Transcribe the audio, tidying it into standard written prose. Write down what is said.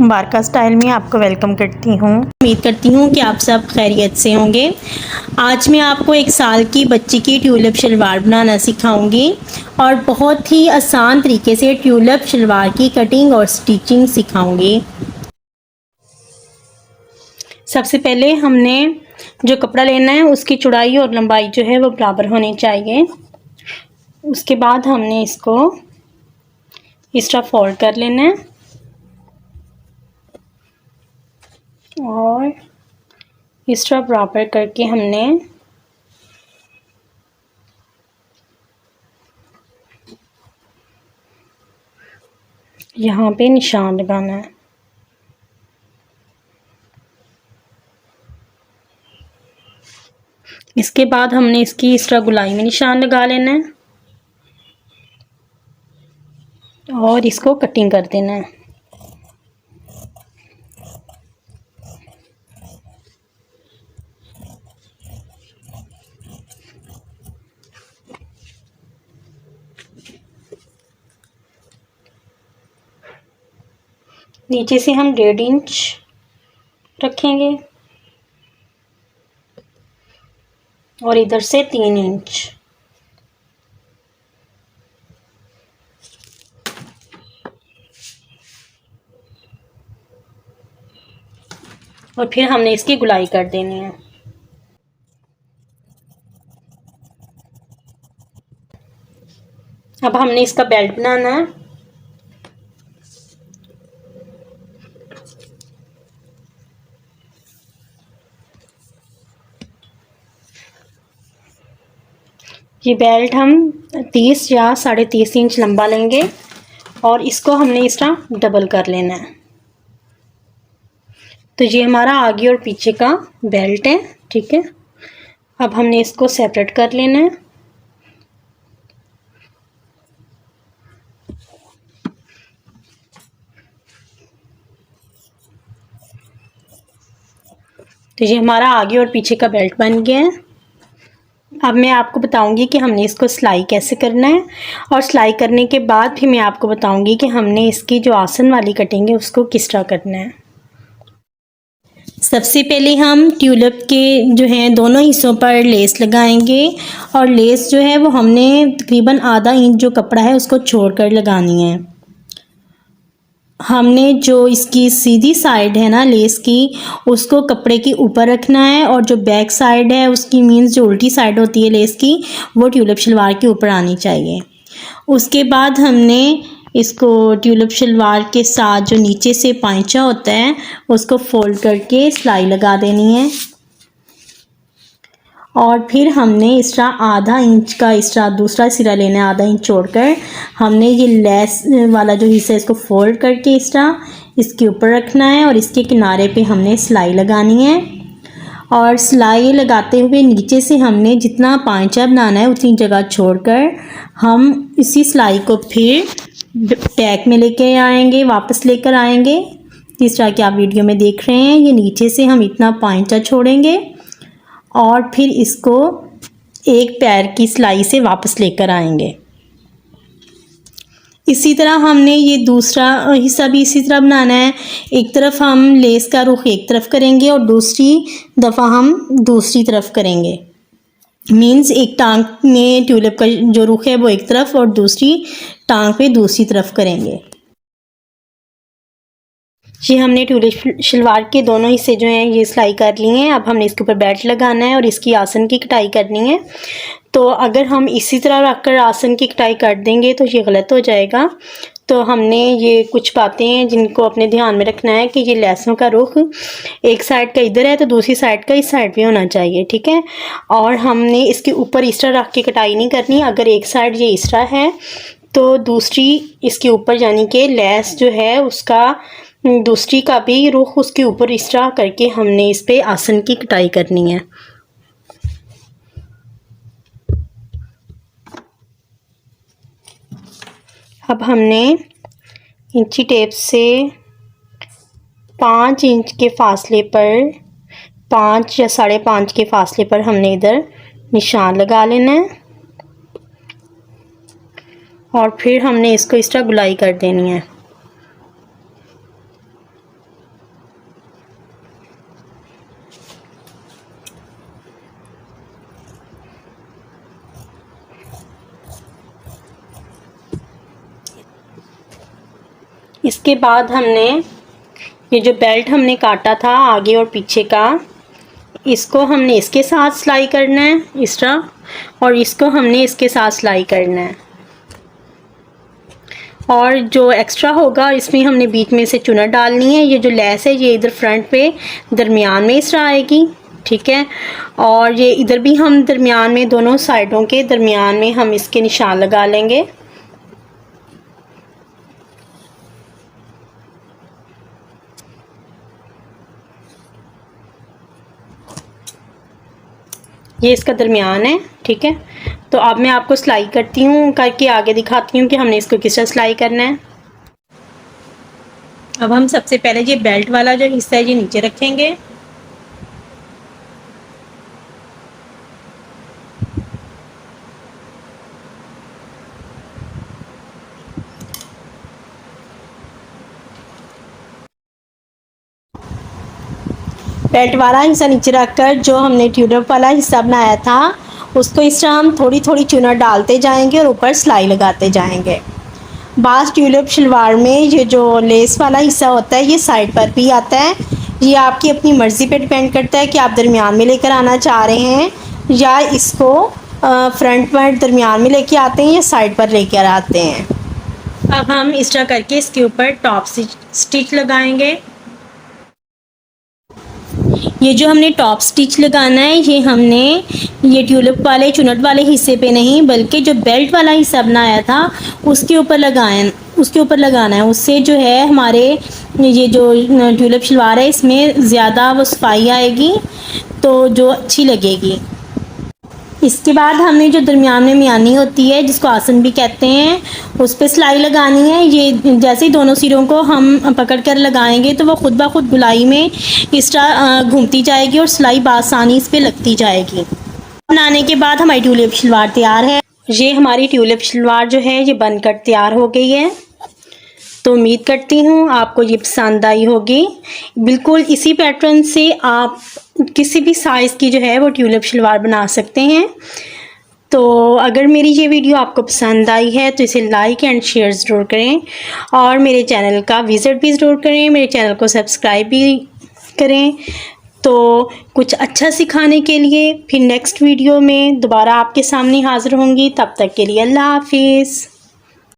बारका style में आपको welcome करती हूँ। उम्मीद करती हूँ कि आप सब खैरियत से होंगे। आज मैं आपको 1 साल की बच्ची की ट्यूलिप शलवार बनाना सिखाऊंगी और बहुत ही आसान तरीके से ट्यूलिप शलवार की कटिंग और स्टिचिंग सिखाऊंगी। सबसे पहले हमने जो कपड़ा लेना है उसकी चौड़ाई और लंबाई जो है वो बराबर होनी चाहिए। उसके बाद हमने इसको इस तरह फोल्ड कर लेना है और इस तरह बराबर करके हमने यहाँ पे निशान लगाना है। इसके बाद हमने इसकी इस तरह गुलाई में निशान लगा लेना है और इसको कटिंग कर देना है। नीचे से हम 1.5 इंच रखेंगे और इधर से 3 इंच। और फिर हमने इसकी गुलाई कर देनी है। अब हमने इसका बेल्ट बनाना है। ये बेल्ट हम 30 या 30.5 इंच लंबा लेंगे और इसको हमने इस तरह डबल कर लेना है। तो ये हमारा आगे और पीछे का बेल्ट है, ठीक है। अब हमने इसको सेपरेट कर लेना है। तो ये हमारा आगे और पीछे का बेल्ट बन गया है। अब मैं आपको बताऊंगी कि हमने इसको सिलाई कैसे करना है और सिलाई करने के बाद फिर मैं आपको बताऊंगी कि हमने इसकी जो आसन वाली कटिंग है उसको किस तरह करना है। सबसे पहले हम ट्यूलिप के जो हैं दोनों हिस्सों पर लेस लगाएंगे और लेस जो है वो हमने तकरीबन आधा इंच जो कपड़ा है उसको छोड़कर लगानी है। हमने जो इसकी सीधी साइड है ना लेस की, उसको कपड़े के ऊपर रखना है और जो बैक साइड है उसकी मीन्स जो उल्टी साइड होती है लेस की, वो ट्यूलिप शलवार के ऊपर आनी चाहिए। उसके बाद हमने इसको ट्यूलिप शलवार के साथ जो नीचे से पांचा होता है उसको फोल्ड करके सिलाई लगा देनी है और फिर हमने इस तरह आधा इंच का इस तरह दूसरा सिरा लेना है, आधा इंच छोड़कर हमने ये लेस वाला जो हिस्सा है इसको फोल्ड करके इस तरह इसके ऊपर रखना है और इसके किनारे पे हमने सिलाई लगानी है। और सिलाई लगाते हुए नीचे से हमने जितना पांचा बनाना है उतनी जगह छोड़कर हम इसी सिलाई को फिर बैक में लेके आएंगे, वापस लेकर आएंगे। इस तरह की आप वीडियो में देख रहे हैं, ये नीचे से हम इतना पांचा छोड़ेंगे और फिर इसको एक पैर की सिलाई से वापस लेकर आएंगे। इसी तरह हमने ये दूसरा हिस्सा भी इसी तरह बनाना है। एक तरफ हम लेस का रुख एक तरफ करेंगे और दूसरी दफ़ा हम दूसरी तरफ करेंगे। मीन्स एक टांग में ट्यूलिप का जो रुख है वो एक तरफ और दूसरी टांग पे दूसरी तरफ करेंगे। ये हमने ट्यूलिप शलवार के दोनों हिस्से जो हैं ये सिलाई कर लिए हैं। अब हमने इसके ऊपर बेल्ट लगाना है और इसकी आसन की कटाई करनी है। तो अगर हम इसी तरह रखकर आसन की कटाई कर देंगे तो ये गलत हो जाएगा। तो हमने ये कुछ बातें हैं जिनको अपने ध्यान में रखना है कि ये लेसों का रुख एक साइड का इधर है तो दूसरी साइड का इस साइड पे होना चाहिए, ठीक है। और हमने इसके ऊपर इस तरह रख के कटाई नहीं करनी। अगर एक साइड ये इस तरह है तो दूसरी इसके ऊपर यानी कि लेस जो है उसका दूसरी का भी रुख उसके ऊपर इस तरह करके हमने इस पे आसन की कटाई करनी है। अब हमने इंची टेप से 5 इंच के फासले पर 5 या 5.5 के फासले पर हमने इधर निशान लगा लेना है और फिर हमने इसको इस तरह गुलाई कर देनी है। इसके बाद हमने ये जो बेल्ट हमने काटा था आगे और पीछे का, इसको हमने इसके साथ सिलाई करना है इस तरह, और इसको हमने इसके साथ सिलाई करना है। और जो एक्स्ट्रा होगा इसमें हमने बीच में से चुनर डालनी है। ये जो लेस है ये इधर फ्रंट पे दरमियान में इस तरह आएगी, ठीक है। और ये इधर भी हम दरमियान में, दोनों साइडों के दरमियान में हम इसके निशान लगा लेंगे। ये इसका दरमियान है, ठीक है। तो अब मैं आपको सिलाई करती हूँ, करके आगे दिखाती हूँ कि हमने इसको किस तरह सिलाई करना है। अब हम सबसे पहले ये बेल्ट वाला जो हिस्सा है ये नीचे रखेंगे। बेल्ट वाला हिस्सा नीचे रखकर जो हमने ट्यूलिप वाला हिस्सा बनाया था उसको इस तरह हम थोड़ी थोड़ी चुनर डालते जाएंगे और ऊपर सिलाई लगाते जाएंगे। बास ट्यूलिप शलवार में ये जो लेस वाला हिस्सा होता है ये साइड पर भी आता है। ये आपकी अपनी मर्ज़ी पे डिपेंड करता है कि आप दरमियान में लेकर आना चाह रहे हैं या इसको फ्रंट पर दरमियान में लेके आते हैं या साइड पर लेकर आते हैं। अब हम इस तरह करके इसके ऊपर टॉप स्टिच लगाएंगे। ये जो हमने टॉप स्टिच लगाना है ये हमने ये ट्यूलिप वाले चुनट वाले हिस्से पे नहीं बल्कि जो बेल्ट वाला हिस्सा बनाया था उसके ऊपर लगाना है। उससे जो है हमारे ये जो ट्यूलिप शलवार है इसमें ज़्यादा वो सफाई आएगी, तो जो अच्छी लगेगी। इसके बाद हमने जो दरमियान में मियानी होती है जिसको आसन भी कहते हैं उस पर सिलाई लगानी है। ये जैसे ही दोनों सिरों को हम पकड़ कर लगाएंगे तो वो खुद ब खुद गुलाई में इस तरह घूमती जाएगी और सिलाई बासानी इस पर लगती जाएगी। बनाने के बाद हमारी ट्यूलिप शलवार तैयार है। ये हमारी ट्यूलिप शलवार जो है ये बनकर तैयार हो गई है। तो उम्मीद करती हूँ आपको ये पसंद आई होगी। बिल्कुल इसी पैटर्न से आप किसी भी साइज़ की जो है वो ट्यूलिप शलवार बना सकते हैं। तो अगर मेरी ये वीडियो आपको पसंद आई है तो इसे लाइक एंड शेयर ज़रूर करें और मेरे चैनल का विज़िट भी ज़रूर करें, मेरे चैनल को सब्सक्राइब भी करें। तो कुछ अच्छा सिखाने के लिए फिर नेक्स्ट वीडियो में दोबारा आपके सामने हाज़िर होंगी। तब तक के लिए अल्लाह हाफिज़।